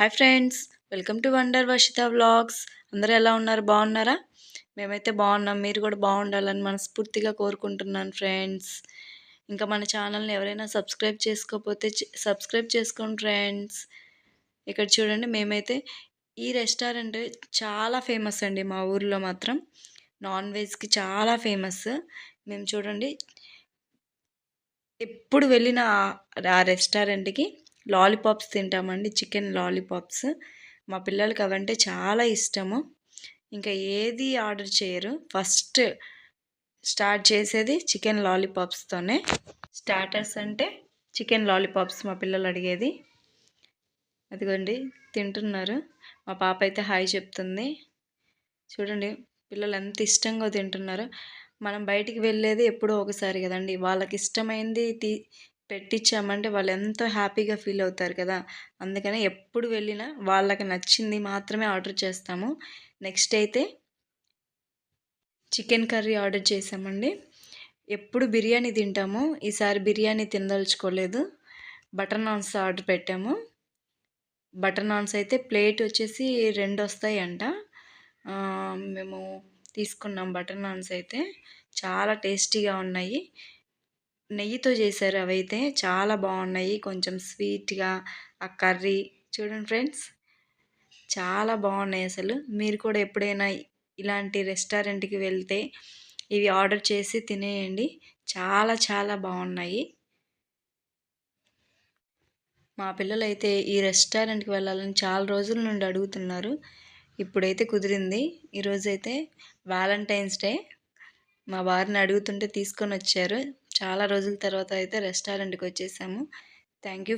Hi friends, welcome to wonder Varshita vlogs. అందరూ ఎలా ఉన్నారు? బాగున్నారా? మేమైతే బాగున్నాం. మీరు కూడా బాగుండాలని మనస్ఫూర్తిగా కోరుకుంటున్నాను ఫ్రెండ్స్. ఇంకా మన ఛానల్ని ఎవరైనా సబ్స్క్రైబ్ చేసుకోకపోతే సబ్స్క్రైబ్ చేసుకోండి ఫ్రెండ్స్. ఇక్కడ చూడండి, మేమైతే ఈ రెస్టారెంట్ చాలా ఫేమస్ అండి. మా ఊర్లో మాత్రం నాన్ వెజ్కి చాలా ఫేమస్. మేము చూడండి, ఎప్పుడు వెళ్ళిన ఆ రెస్టారెంట్కి లాలీపాప్స్ తింటామండి, చికెన్ లాలీపాప్స్. మా పిల్లలకి అవంటే చాలా ఇష్టము. ఇంకా ఏది ఆర్డర్ చేయరు, ఫస్ట్ స్టార్ట్ చేసేది చికెన్ లాలీపాప్స్తోనే. స్టార్టర్స్ అంటే చికెన్ లాలీపాప్స్ మా పిల్లలు అడిగేది. అదిగోండి, తింటున్నారు. మా పాప అయితే హాయ్ చెప్తుంది. చూడండి, పిల్లలు ఎంత ఇష్టంగా తింటున్నారు. మనం బయటికి వెళ్ళేది ఎప్పుడో ఒకసారి కదండి, వాళ్ళకి ఇష్టమైంది పెట్టించామంటే వాళ్ళు ఎంతో హ్యాపీగా ఫీల్ అవుతారు కదా. అందుకని ఎప్పుడు వెళ్ళినా వాళ్ళకి నచ్చింది మాత్రమే ఆర్డర్ చేస్తాము. నెక్స్ట్ అయితే చికెన్ కర్రీ ఆర్డర్ చేసామండి. ఎప్పుడు బిర్యానీ తింటాము, ఈసారి బిర్యానీ తినదలుచుకోలేదు. బటర్ నాన్స్ ఆర్డర్ పెట్టాము. బటర్ నాన్స్ అయితే ప్లేట్ వచ్చేసి 2 వస్తాయంట. మేము తీసుకున్నాం బటర్ నాన్స్. అయితే చాలా టేస్టీగా ఉన్నాయి. నెయ్యితో చేశారు, అవైతే చాలా బాగున్నాయి. కొంచెం స్వీట్గా ఆ కర్రీ చూడండి ఫ్రెండ్స్, చాలా బాగున్నాయి అసలు. మీరు కూడా ఎప్పుడైనా ఇలాంటి రెస్టారెంట్కి వెళ్తే ఇవి ఆర్డర్ చేసి తినేయండి, చాలా చాలా బాగున్నాయి. మా పిల్లలు అయితే ఈ రెస్టారెంట్కి వెళ్ళాలని చాలా రోజుల నుండి అడుగుతున్నారు. ఇప్పుడైతే కుదిరింది. ఈరోజైతే వ్యాలంటైన్స్ డే. మా వారిని అడుగుతుంటే తీసుకొని వచ్చారు. చాలా రోజుల తర్వాత అయితే రెస్టారెంట్కి వచ్చేసాము. Thank you.